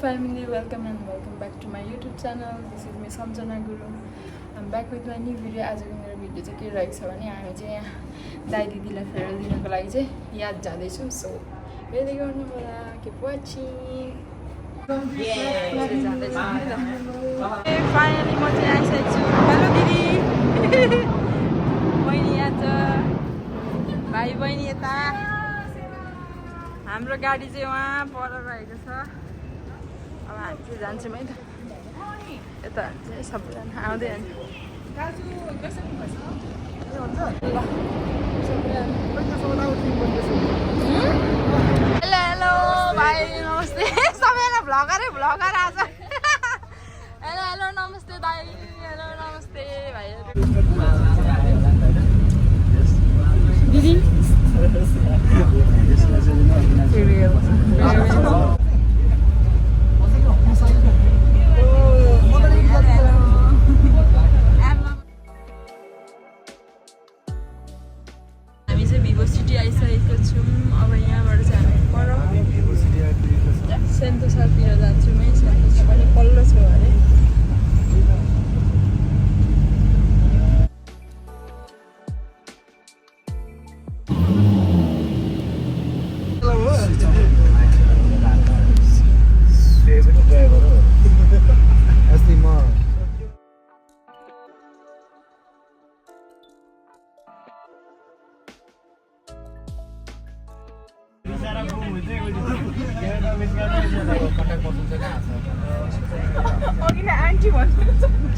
family, welcome and welcome back to my YouTube channel. This is me Samjana Guru. I'm back with my new video. आज को मेरो video चाहिँ के रहेछ भने हामी चाहिँ यहाँ दाइ दिदीलाई फेरवेल दिनको लागि चाहिँ याद जाँदैछौँ. सो हेर्दै गर्नु होला. Keep watching. Finally म चाहिँ आइसकेको छु. हेलो दिदी. बहिनी यहाँ छ. भाइ बहिनी यता. हाम्रो गाडी चाहिँ वहाँ पर रहेको छ. अब हामी चाहिँ जान्छौँ है त. यता चाहिँ सबैजना आउँदै जान्छ. दाजु कसरी बस्छ? के हुन्छ? ल. हेलो हेलो भाइ नमस्ते. सबैजना भ्लगर आज. हेलो हेलो नमस्ते दाइ. हेलो नमस्ते भाइहरु. दिदी हामी चाहिँ भिभो सिटी आइसकेको छौँ. अब यहाँबाट चाहिँ हामी पर सेन्टोसातिर जान्छौँ है. सेन्टोसा पनि पल्लो छ अरे.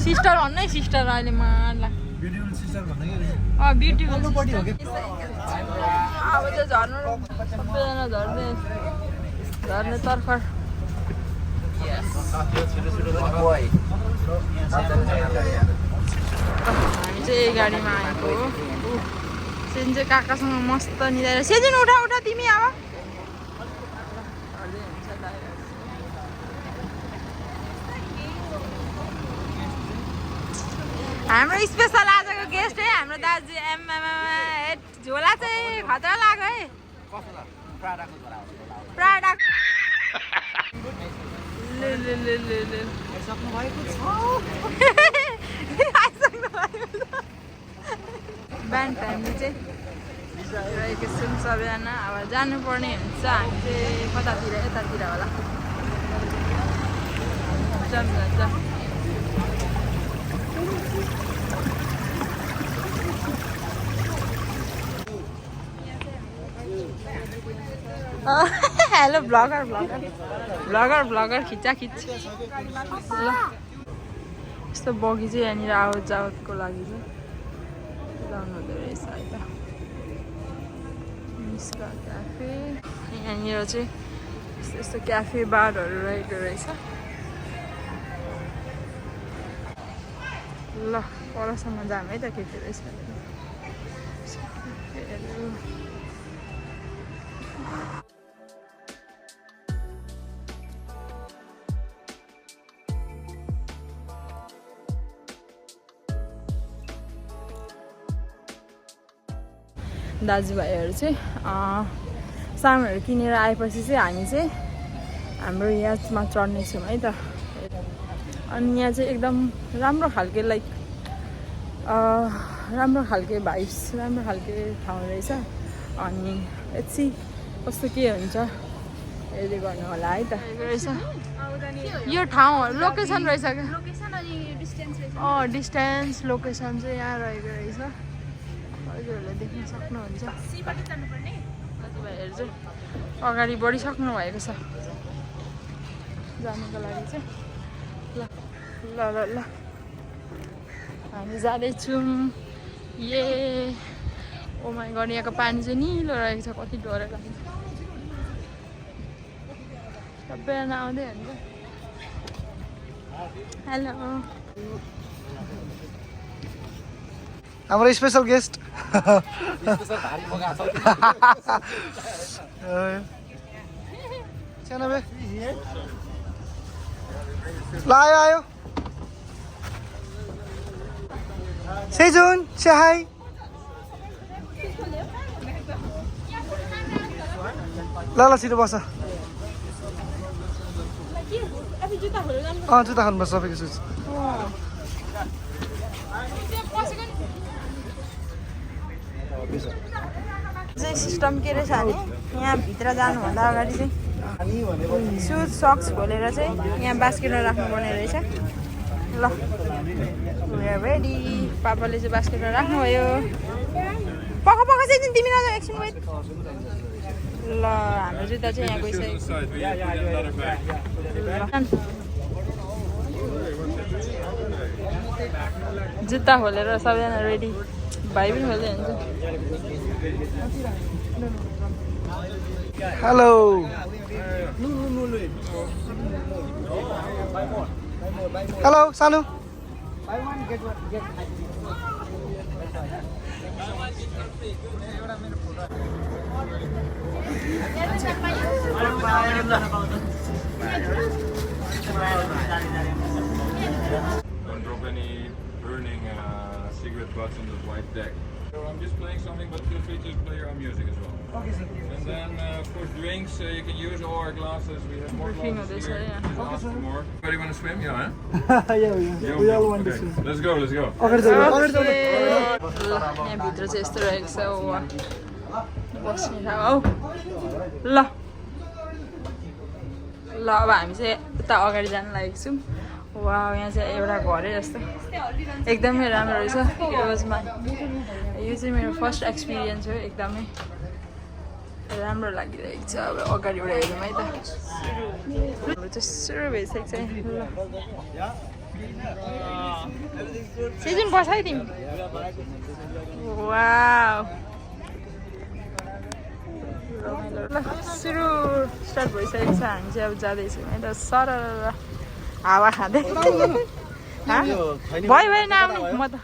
सिस्टर भन्नै सिस्टर अहिले माला ब्युटिफुल सिस्टर भन्दै के ब्युटिफुल पटी हो के अब चाहिँ झर्नु सबैजना झर्ने तर्खर. हामी चाहिँ यही गाडीमा आएको हो. सेन चाहिँ काकासँग मस्त निधाएर. सेजिन उठा तिमी अब. हाम्रो स्पेसल आजको गेस्ट है हाम्रो दाजु. झोला चाहिँ खतरा लाग्यो है. प्राडा ब्यान्ड फ्यामिली चाहिँ रहेको छौँ सबैजना. अब जानुपर्ने हुन्छ. हामी चाहिँ कतातिर यतातिर होला. जान्छ हेलो ब्लगर खिच्चा खिच. ल यस्तो बगी चाहिँ यहाँनिर आवत जावतको लागि चाहिँ जानु हुँदो रहेछ है त. मिस्का क्याफे यहाँनिर चाहिँ यस्तो क्याफे बारहरू रहेको रहेछ. ल परसम्म जाऊँ है त के के रहेछ. दाजुभाइहरू चाहिँ सामानहरू किनेर आएपछि चाहिँ हामी चाहिँ हाम्रो याचमा चढ्नेछौँ है त. अनि यहाँ चाहिँ एकदम राम्रो खालके लाइक राम्रो खालके भाइब्स राम्रो खालके ठाउँ रहेछ. अनि यति कस्तो के हुन्छ हेर्दै गर्नु होला है त. यो ठाउँ लोकेसन रहेछ क्या. डिस्टेन्स लोकेसन चाहिँ यहाँ रहेको रहेछ. हजुरहरूले देख्न सक्नुहुन्छ. दाजुभाइहरू चाहिँ अगाडि बढिसक्नु भएको छ जानुको लागि चाहिँ. ल हामी जाँदैछौँ. ओ माइ गड यहाँको पानी चाहिँ निलो रहेको छ. कति डर लाग्छ. सबैजना आउँदै हुन्छ. हेलो हाम्रो स्पेसल गेस्ट ल आयो सेजुन से हाई. ल छिटो बस. जुत्ता खोलेर जानु जुत्ता खानुपर्छ सबैको सुज चाहिँ सिस्टम के रहेछ भने यहाँ भित्र जानुभन्दा अगाडि चाहिँ सुज सक्स खोलेर चाहिँ यहाँ बास्केटमा राख्नुपर्ने रहेछ ल रेडी पापाले चाहिँ बास्केटमा राख्नुभयो पख चाहिँ तिमी नजाऊ एकछिन वेट ल हाम्रो जुत्ता चाहिँ यहाँ गइसक्यो जुत्ता खोलेर सबैजना रेडी भाइ पनि खोल्दै हुन्छ हेलो हेलो सानु Don't drop any burning cigarette butts on the white deck. So I'm just playing something, but feel free to play your own music as well. Okay, sir. And then, of course, drinks. You can use all our glasses. We have more glasses here. yeah. Just ask for more. Anybody want to swim? Yeah, huh? yeah, we all want to swim. Let's go, let's go. यहाँ भित्र चाहिँ यस्तो रहेको छ बस्ने ठाउँ ल ल अब हामी चाहिँ उता अगाडि जान लागेको छौँ वा यहाँ चाहिँ एउटा घरै जस्तो एकदमै राम्रो रहेछ यो चाहिँ मेरो फर्स्ट एक्सपिरियन्स हो एकदमै राम्रो लागिरहेको छ अब अगाडिबाट हेरौँ है त हाम्रो चाहिँ सुरु भइसकेको छ सिजन बस है तिमी वाउ ल सुरु स्टार्ट भइसकेको छ हामी चाहिँ अब जाँदैछौँ है त सर हावा खाँदै भयो भयो नआउनु म त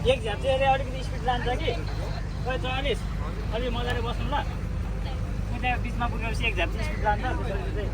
एक झ्याप चाहिँ अलिकति स्पिड लान्छ कि 44 अलि मजाले बस्नु ल त्यहाँ बिचमा पुगेपछि एक झ्याप चाहिँ स्पिड लान्छ त्यसपछि चाहिँ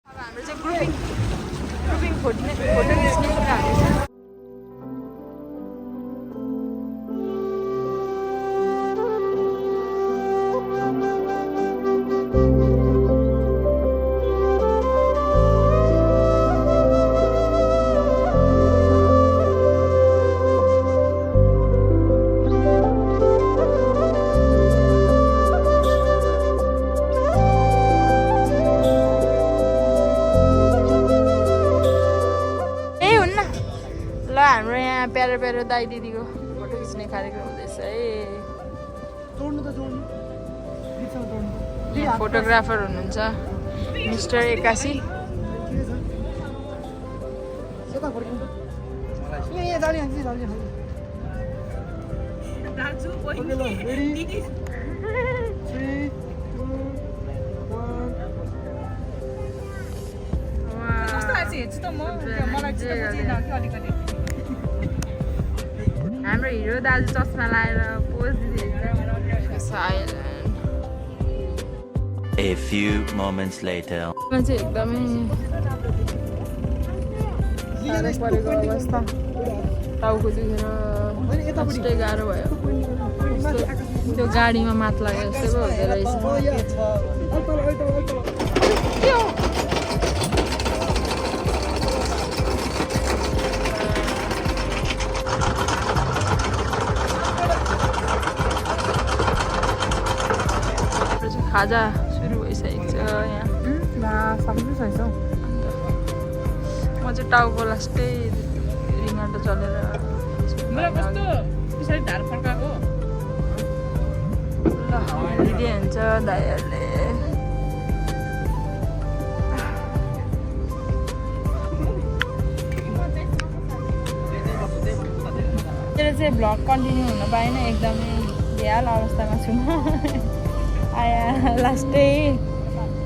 हाम्रो चाहिँ ग्रुपिङ फोटो खिच्ने कुराहरू छ हाम्रो यहाँ प्यारो प्यारो दाइ दिदीको फोटो खिच्ने कार्यक्रम हुँदैछ है यहाँ फोटोग्राफर हुनुहुन्छ मिस्टर 81 हाम्रो हिरो दाजु चस्मा लाएर पोज दिइरहेको A few moments later. चाहिँ एकदमै साह्रो परेको अवस्था टाउको दुखेर यस्तै गाह्रो भयो त्यो गाडीमा मात लाग्यो जस्तै पो हुँदो रहेछ के हो खाजा सुरु भइसकेको छ यहाँ सक्नु छैछ म चाहिँ टाउको लास्टै रिङ्गाटो चलेर पछाडि धार फर्काएको ल दिदी हुन्छ दाइहरूले मेरो चाहिँ भ्लग कन्टिन्यू हुन पाएन एकदमै बेहाल अवस्थामा छु म आया लास्टै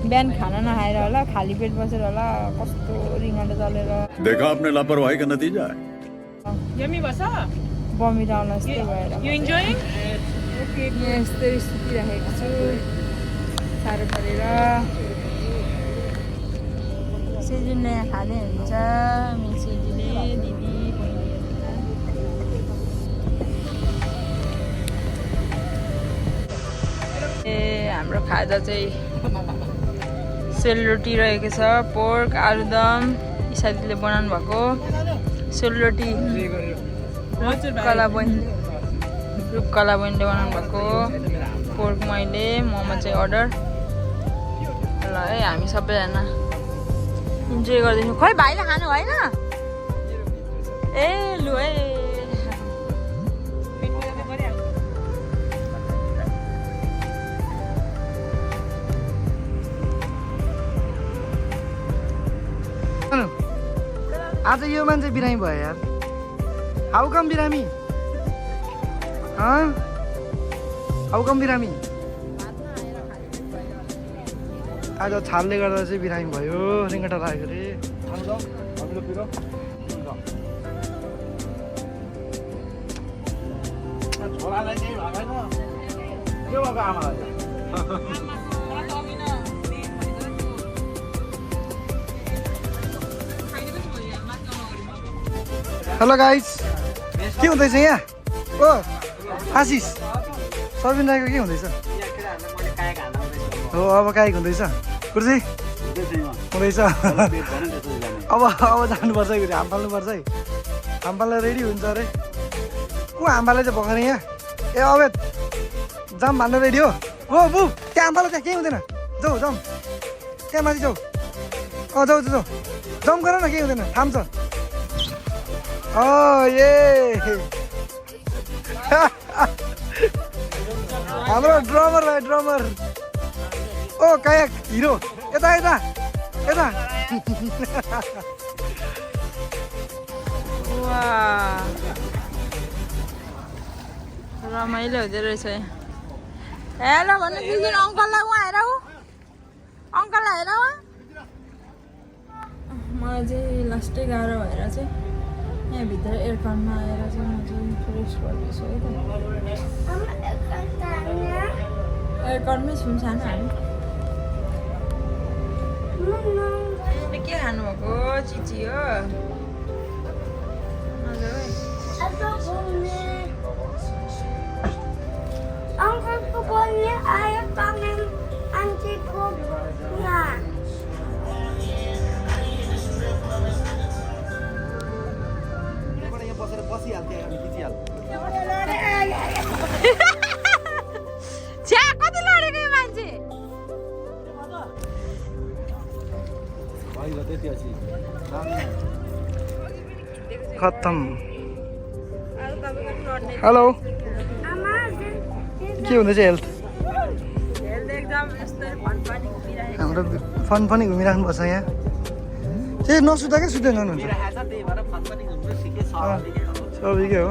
बिहान खाना नखाएर होला खाली पेट बसेर होला कस्तो रिङ्गाटो चलेर देखा आपने लापरवाही का नतीजा है यमी बस बमिट आउन जस्तै भएर यु इन्जोइङ यहाँ यस्तै सुतिराखेको छु साह्रो परेर सेजुले यहाँ खाँदै हुन्छ मेरो सेजुले दिदी ए हाम्रो खाजा चाहिँ सेलरोटी रहेको छ पोर्क आलुदम इसादीले बनाउनु भएको सेलरोटी रूपकला बहिनीले बनाउनु भएको पोर्क मैले मोमो चाहिँ अर्डर ल है हामी सबैजना इन्जोय गर्दैछौँ खोइ भाइले खानु होइन ए लु है आज यो मान्छे बिरामी भयो यार हाउ कम बिरामी हाउ कम बिरामी आज छालले गर्दा चाहिँ बिरामी भयो रिङ्गटा लाग्यो अरे छोरालाई केही भएन के भएको आमालाई हेलो गाइस के हुँदैछ यहाँ ओ आशिष सबिन राईको के हुँदैछ हो अब काहीँ हुँदैछ कुर्सी हुँदैछ अब जानुपर्छ है फेरि हाम फाल्नुपर्छ है हाम फाल्न रेडी हुन्छ अरे को हाम फाल्दै चाहिँ भर्खर यहाँ ए अवेद जाम भाल्न रेडी हो बु त्यहाँ हाम फाल्नु त्यहाँ केही हुँदैन जाऊ जाउँ त्यहाँ माथि जाऊ जाऊ जाऊ जाउँ गर न केही हुँदैन थाम्छ ये हाम्रो ड्रमर भाइ ड्रमर ओ कायक हिरो यता यता यता रमाइलो हुँदो रहेछ हेलो भन्नु दिदी अङ्कललाई उहाँ हेर अङ्कललाई हेर मलाई चाहिँ लास्टै गाह्रो भएर चाहिँ यहाँभित्र एयरकनमा आएर चाहिँ म चाहिँ फ्रेस गर्दैछु है त एयरकनमै छौँ सानो हामी के खानुभएको चिची हो अङ्कलको बोल्ने आयो तमेन आन्टीको यहाँ छ्या कति लडेको यो मान्छे खत्तम हेलो के हुँदैछ हेल्थ हाम्रो फन पनि घुमिराख्नुपर्छ यहाँ त्यही नसुता क्या सुत्दै जानुहुन्छ सबै हो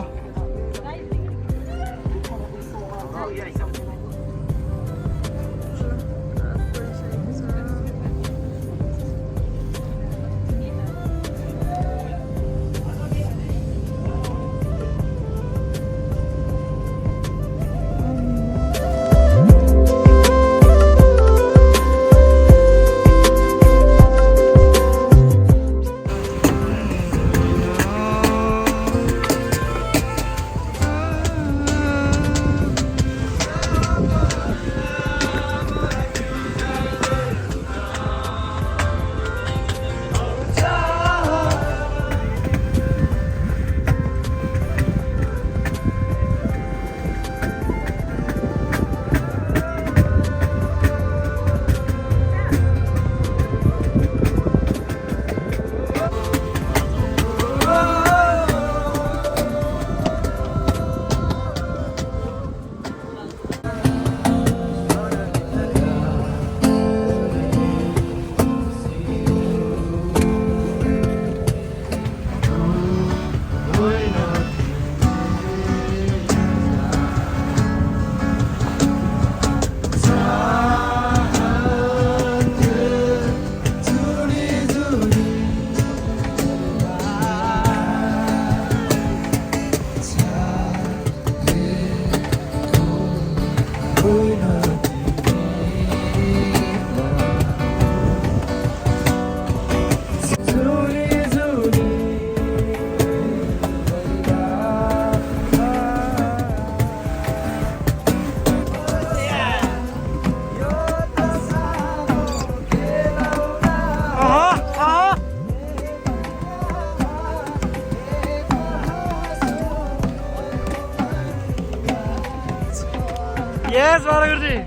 यस बाह्र गुरुजी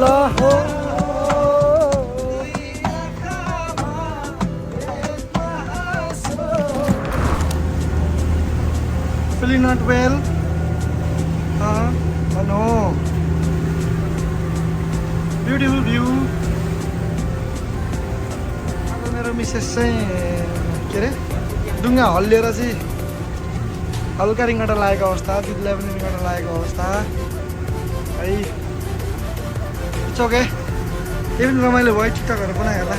ल हो feeling not well oh no beautiful view अब मेरो मिसेस चाहिँ के अरे डुङ्गा हल्लिएर चाहिँ हल्का रिङ्गटा लागेको अवस्था दिदीलाई पनि रिङ्गटा लागेको अवस्था है इट्स ओके त्यही पनि रमाइलो भयो टिकटकहरू बनायो होला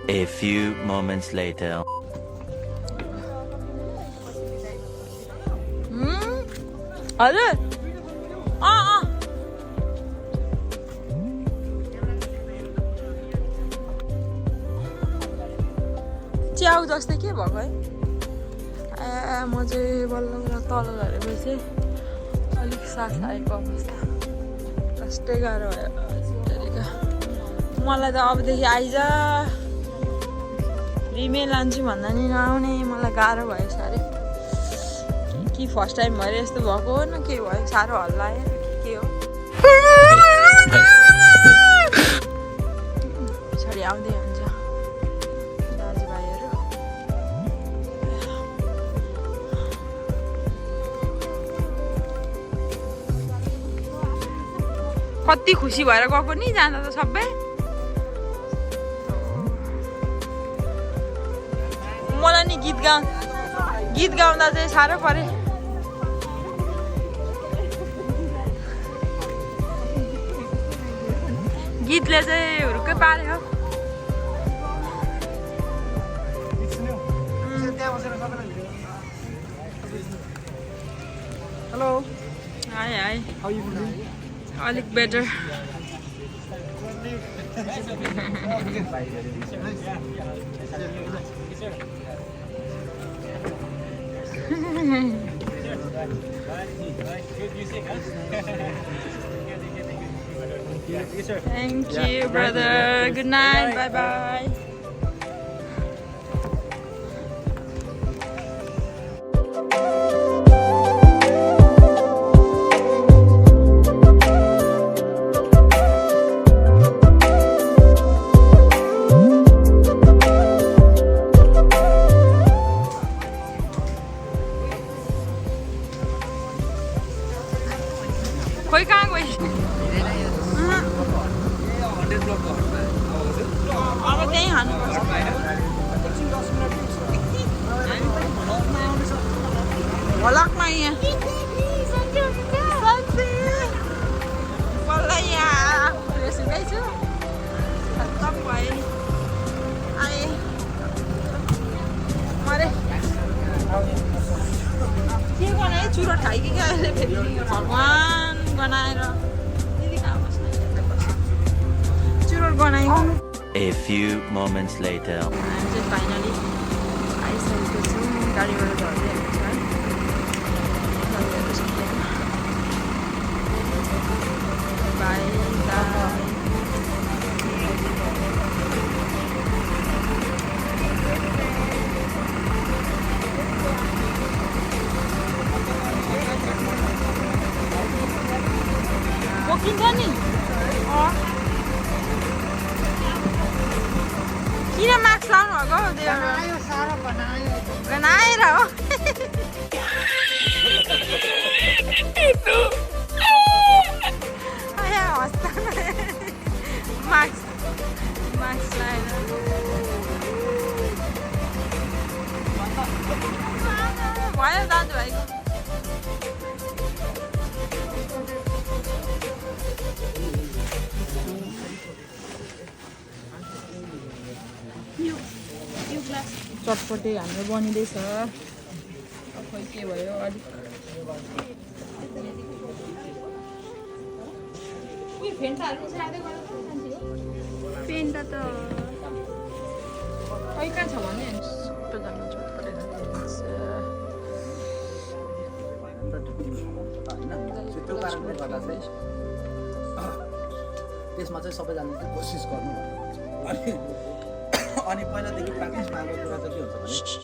A few moments later. हजुर च्याउ जस्तै के भएको है म चाहिँ बल्ल बल्ल तल झरेपछि अलिक सास आएको अवस्था कष्टै गाह्रो भयो मलाई त अबदेखि आइज रिमे लान्छु भन्दा नि नआउने मलाई गाह्रो भयो साह्रै कि फर्स्ट टाइम भएर यस्तो भएको हो न के भयो साह्रो हल्ला आयो के हो पछाडि आउँदै हुन्छ दाजुभाइहरू कति खुसी भएर गएको नि जाँदा त सबै मलाई नि गीत गाउँदा चाहिँ साह्रो पऱ्यो गीतले चाहिँ हुर्कै पार्यो hello hi hi how you doing अलिक better Thank you, brother. Good night. Bye bye. खोइ कहाँ गइस अब त्यहीँ हान्नुपर्छ भलकमा यहाँ बल्ल यहाँ रेसुकै छु खत्तम भयो नि आएँ मरे के बनायो चुरोट खाइकि क्या अहिले फेरि भगवान् बनाएर दिदी कहाँ A few moments later. हामी चाहिँ फाइनली आइसकेको छौँ गाडीबाट झर्दै हुन्छ है बाई बोकिन्छ नि किन मास्क लाउनु भएको गनाएर हो हस्ता मास्क लाएर भयो दाजुभाइको चटपटे हाम्रो बनिँदैछ खै के भयो अलिक पेन्टा त खै कहाँ छ भने सबैजना चटपटे त्यसमा चाहिँ सबैजनाले चाहिँ कोसिस गर्नु अनि पहिलादेखि प्र्याक्टिस भएको कुरा चाहिँ के हुन्छ भने